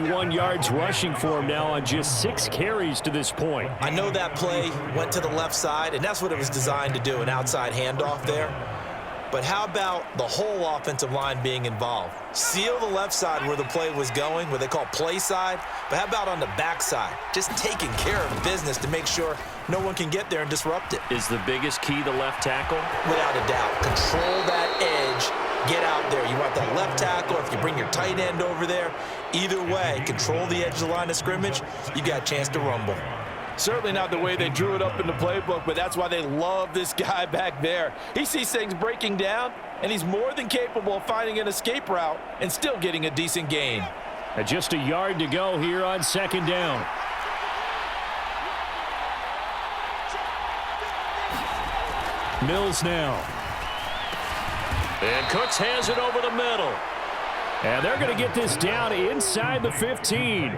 1 yards rushing for him now on just 6 carries to this point. I know that play went to the left side, and that's what it was designed to do, an outside handoff there. But how about the whole offensive line being involved? Seal the left side where the play was going, what they call play side, but how about on the back side? Just taking care of business to make sure no one can get there and disrupt it. Is the biggest key the left tackle? Without a doubt. Control that edge. Get out there. You want that left tackle. If you bring your tight end over there, either way, control the edge of the line of scrimmage, you got a chance to rumble. Certainly not the way they drew it up in the playbook, but that's why they love this guy back there. He sees things breaking down, and he's more than capable of finding an escape route and still getting a decent gain. Just a yard to go here on 2nd down. Mills now. And Cooks has it over the middle. And they're going to get this down inside the 15.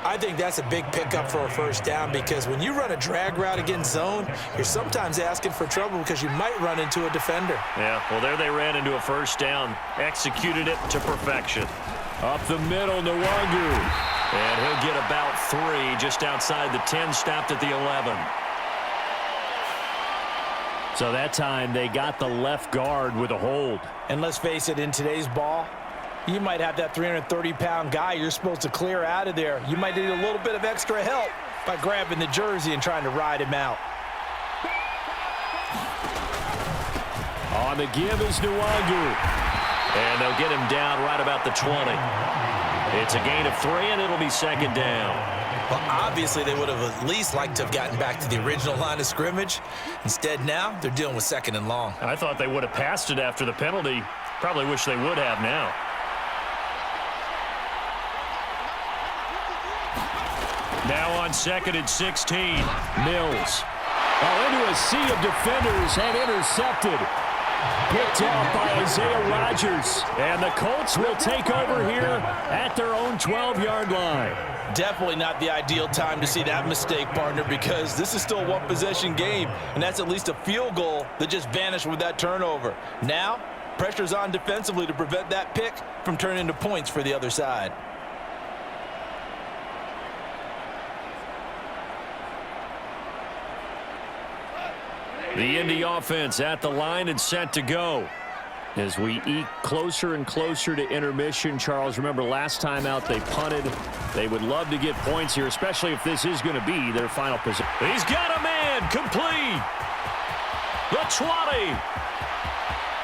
I think that's a big pickup for a first down because when you run a drag route against zone, you're sometimes asking for trouble because you might run into a defender. Yeah, well, there they ran into a first down. Executed it to perfection. Up the middle, Nwangu. And he'll get about 3 just outside the 10, stopped at the 11. So that time they got the left guard with a hold. And let's face it, in today's ball, you might have that 330-pound guy you're supposed to clear out of there. You might need a little bit of extra help by grabbing the jersey and trying to ride him out. On the give is Nwangu. And they'll get him down right about the 20. It's a gain of 3, and it'll be 2nd down. Well, obviously, they would have at least liked to have gotten back to the original line of scrimmage. Instead, now they're dealing with 2nd and long. I thought they would have passed it after the penalty. Probably wish they would have now. Now on 2nd and 16. Mills. Into a sea of defenders and intercepted. Picked out by Isaiah Rodgers. And the Colts will take over here at their own 12-yard line. Definitely not the ideal time to see that mistake, partner, because this is still a one-possession game, and that's at least a field goal that just vanished with that turnover. Now, pressure's on defensively to prevent that pick from turning into points for the other side. The Indy offense at the line and set to go. As we eke closer and closer to intermission, Charles, remember last time out they punted. They would love to get points here, especially if this is going to be their final position. He's got a man complete. The 20.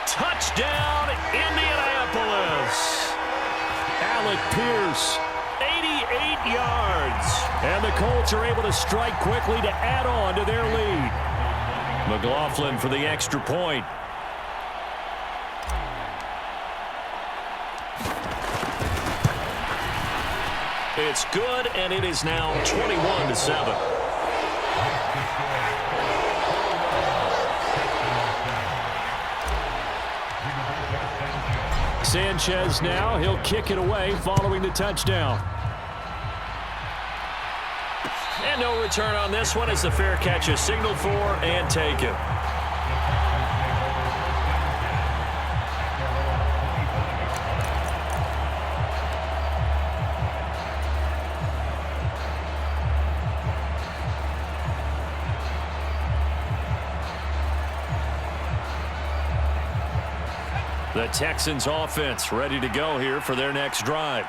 Touchdown, Indianapolis. Alec Pierce, 88 yards. And the Colts are able to strike quickly to add on to their lead. McLaughlin for the extra point. It's good, and it is now 21-7. Sanchez now, he'll kick it away following the touchdown. And no return on this one as the fair catch is signaled for and taken. The Texans offense ready to go here for their next drive.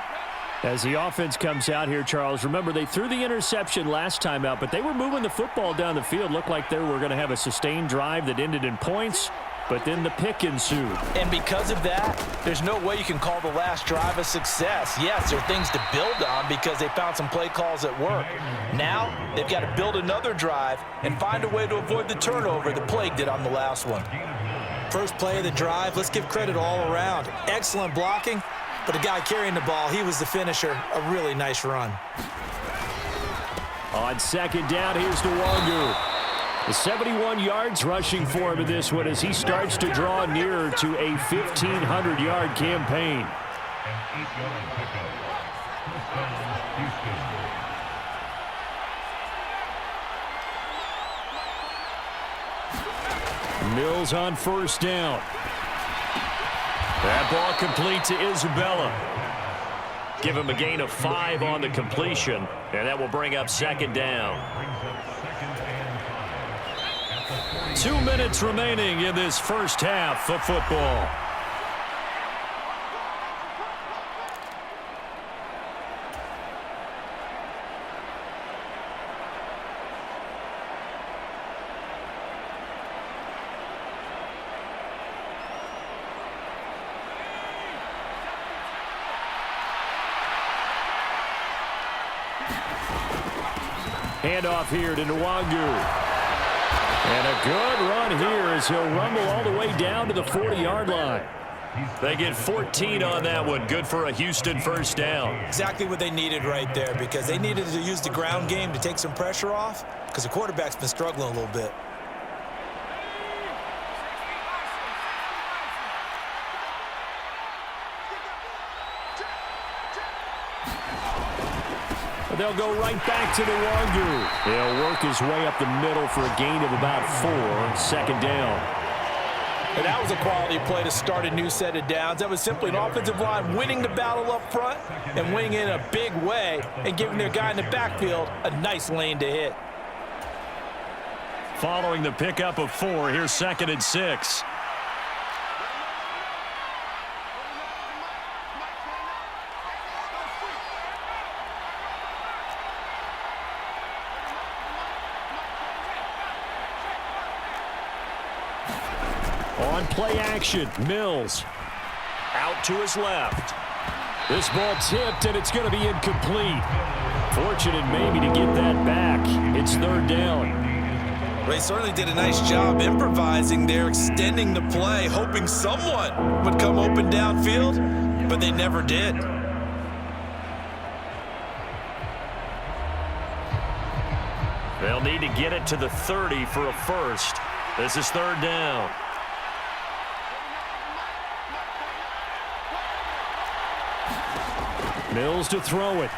As the offense comes out here, Charles, remember they threw the interception last time out, but they were moving the football down the field. Looked like they were going to have a sustained drive that ended in points, but then the pick ensued. And because of that, there's no way you can call the last drive a success. Yes, there are things to build on because they found some play calls that work. Now, they've got to build another drive and find a way to avoid the turnover that plagued it on the last one. First play of the drive, let's give credit all around. Excellent blocking, but the guy carrying the ball, he was the finisher. A really nice run. On second down, here's Nwangu. The 71 yards rushing for him in this one as he starts to draw nearer to a 1,500-yard campaign. Mills on first down. That ball complete to Isabella. Give him a gain of 5 on the completion, and that will bring up second down. 2 minutes remaining in this first half of football. Handoff here to Nwangu. And a good run here as he'll rumble all the way down to the 40-yard line. They get 14 on that one. Good for a Houston first down. Exactly what they needed right there, because they needed to use the ground game to take some pressure off, because the quarterback's been struggling a little bit. They'll go right back to Nwangu. He'll work his way up the middle for a gain of about 4. Second down. And that was a quality play to start a new set of downs. That was simply an offensive line winning the battle up front and winning in a big way and giving their guy in the backfield a nice lane to hit. Following the pickup of 4, here's 2nd and 6. On play action, Mills out to his left. This ball tipped, and it's going to be incomplete. Fortunate maybe to get that back. It's 3rd down. They certainly did a nice job improvising there, extending the play, hoping someone would come open downfield, but they never did. They'll need to get it to the 30 for a first. This is 3rd down. Mills to throw it.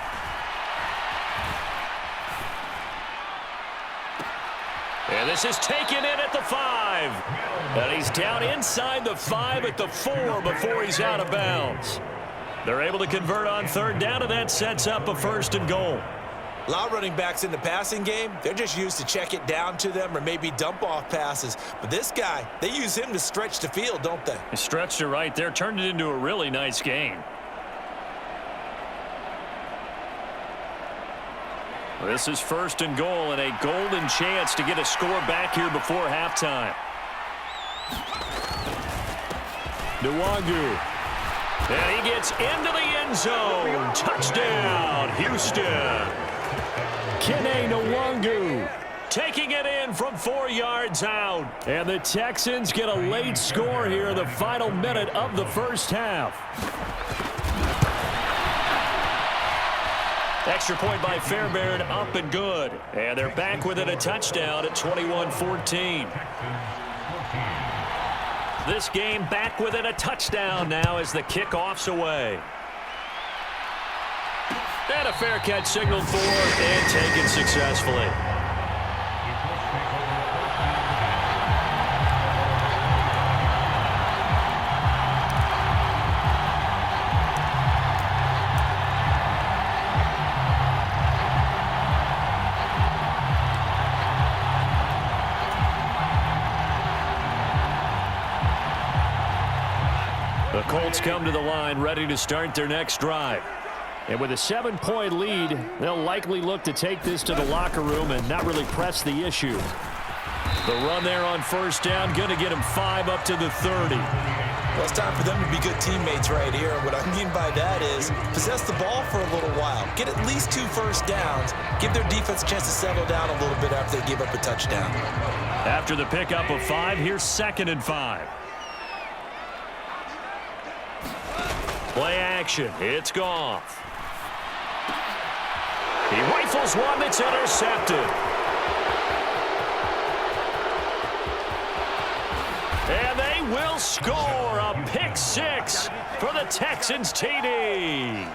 And this is taken in at the 5. And he's down inside the 5 at the 4 before he's out of bounds. They're able to convert on 3rd down, and that sets up a 1st and goal. A lot of running backs in the passing game, they're just used to check it down to them or maybe dump off passes. But this guy, they use him to stretch the field, don't they? He stretched it right there, turned it into a really nice game. This is 1st and goal and a golden chance to get a score back here before halftime. Nwangu. And he gets into the end zone. Touchdown, Houston. Kene Nwangu taking it in from 4 yards out. And the Texans get a late score here in the final minute of the first half. Extra point by Fairbairn, up and good. And they're back within a touchdown at 21-14. This game back within a touchdown now as the kickoff's away. And a fair catch signaled for and taken successfully. The Colts come to the line ready to start their next drive. And with a 7-point lead, they'll likely look to take this to the locker room and not really press the issue. The run there on 1st down, going to get him 5 up to the 30. Well, it's time for them to be good teammates right here. What I mean by that is possess the ball for a little while. Get at least 2 first downs. Give their defense a chance to settle down a little bit after they give up a touchdown. After the pickup of 5, here's 2nd and 5. Play action. It's Goff. He rifles one that's intercepted. And they will score a pick 6 for the Texans TD.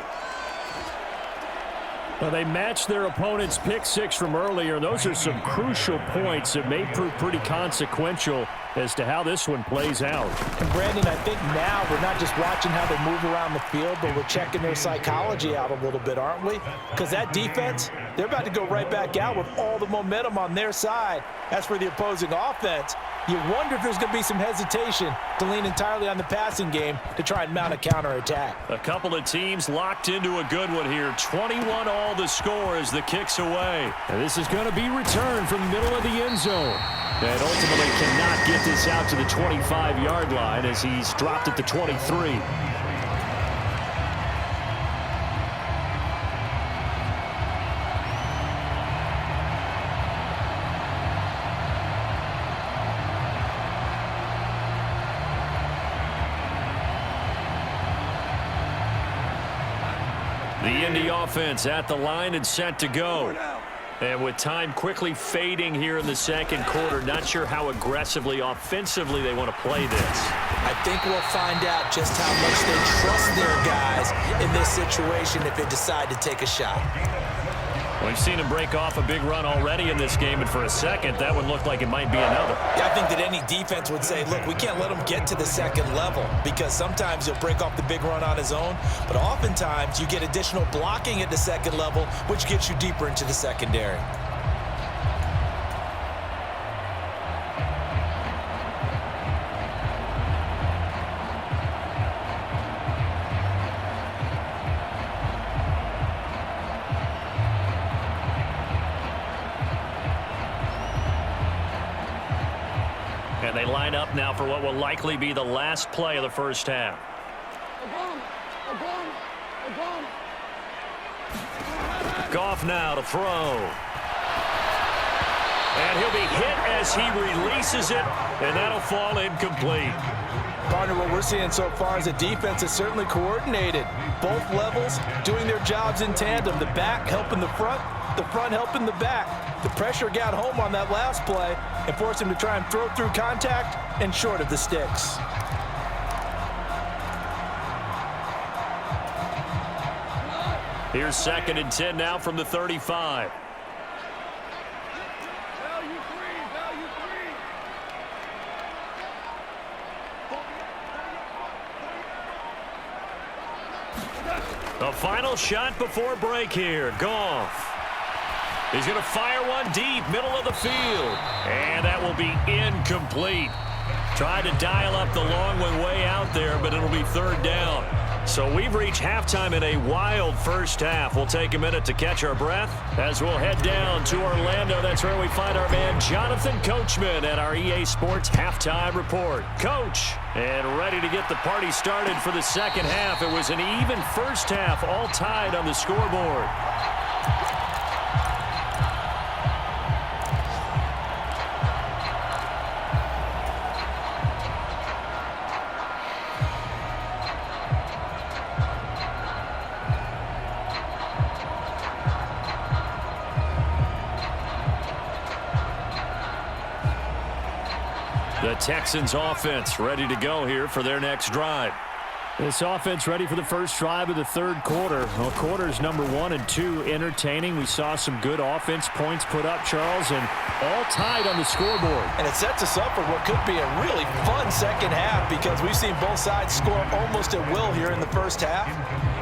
Well, they matched their opponent's pick 6 from earlier. Those are some crucial points that may prove pretty consequential as to how this one plays out. And Brandon, I think now we're not just watching how they move around the field, but we're checking their psychology out a little bit, aren't we? Because that defense, they're about to go right back out with all the momentum on their side. As for the opposing offense, you wonder if there's going to be some hesitation to lean entirely on the passing game to try and mount a counterattack. A couple of teams locked into a good one here. 21 all the score as the kick's away. And this is going to be returned from the middle of the end zone. And ultimately cannot get this out to the 25-yard line as he's dropped at the 23. The Indy offense at the line and set to go. And with time quickly fading here in the second quarter, not sure how aggressively, offensively they want to play this. I think we'll find out just how much they trust their guys in this situation if they decide to take a shot. We've seen him break off a big run already in this game, and for a second, that one looked like it might be another. Yeah, I think that any defense would say, look, we can't let him get to the second level because sometimes he'll break off the big run on his own, but oftentimes you get additional blocking at the second level, which gets you deeper into the secondary. And they line up now for what will likely be the last play of the first half. Goff now to throw. And he'll be hit as he releases it, and that'll fall incomplete. Partner, what we're seeing so far is the defense is certainly coordinated. Both levels doing their jobs in tandem. The back helping the front helping the back. The pressure got home on that last play and forced him to try and throw through contact and short of the sticks. Here's 2nd and 10 now from the 35. The final shot before break here. Goff. He's going to fire one deep, middle of the field. And that will be incomplete. Tried to dial up the long one way out there, but it'll be 3rd down. So we've reached halftime in a wild first half. We'll take a minute to catch our breath as we'll head down to Orlando. That's where we find our man Jonathan Coachman at our EA Sports Halftime Report. Coach, and ready to get the party started for the second half. It was an even first half, all tied on the scoreboard. The Texans offense ready to go here for their next drive. This offense ready for the first drive of the third quarter. Well, quarters number 1 and 2 entertaining. We saw some good offense points put up, Charles, and all tied on the scoreboard. And it sets us up for what could be a really fun second half because we've seen both sides score almost at will here in the first half.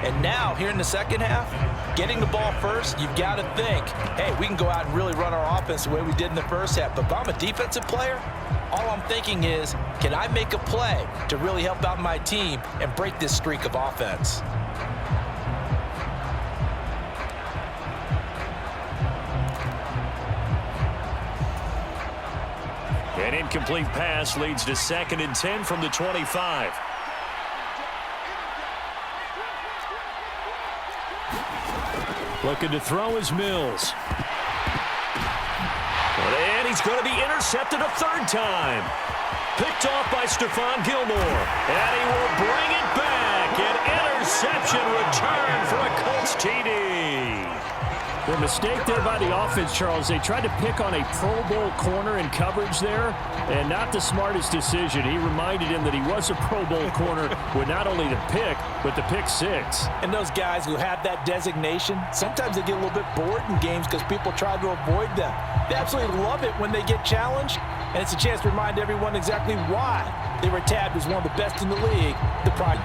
And now, here in the second half, getting the ball first, you've got to think, hey, we can go out and really run our offense the way we did in the first half. But if I'm a defensive player, all I'm thinking is, can I make a play to really help out my team and break this streak of offense? An incomplete pass leads to 2nd and 10 from the 25. Looking to throw is Mills. And he's going to be intercepted a 3rd time. Picked off by Stephon Gilmore. And he will bring it back. An interception return for a Colts TD. The mistake there by the offense, Charles. They tried to pick on a Pro Bowl corner in coverage there, and not the smartest decision. He reminded him that he was a Pro Bowl corner with not only the pick, with the pick six. And those guys who have that designation, sometimes they get a little bit bored in games because people try to avoid them. They absolutely love it when they get challenged, and it's a chance to remind everyone exactly why they were tabbed as one of the best in the league. The pride.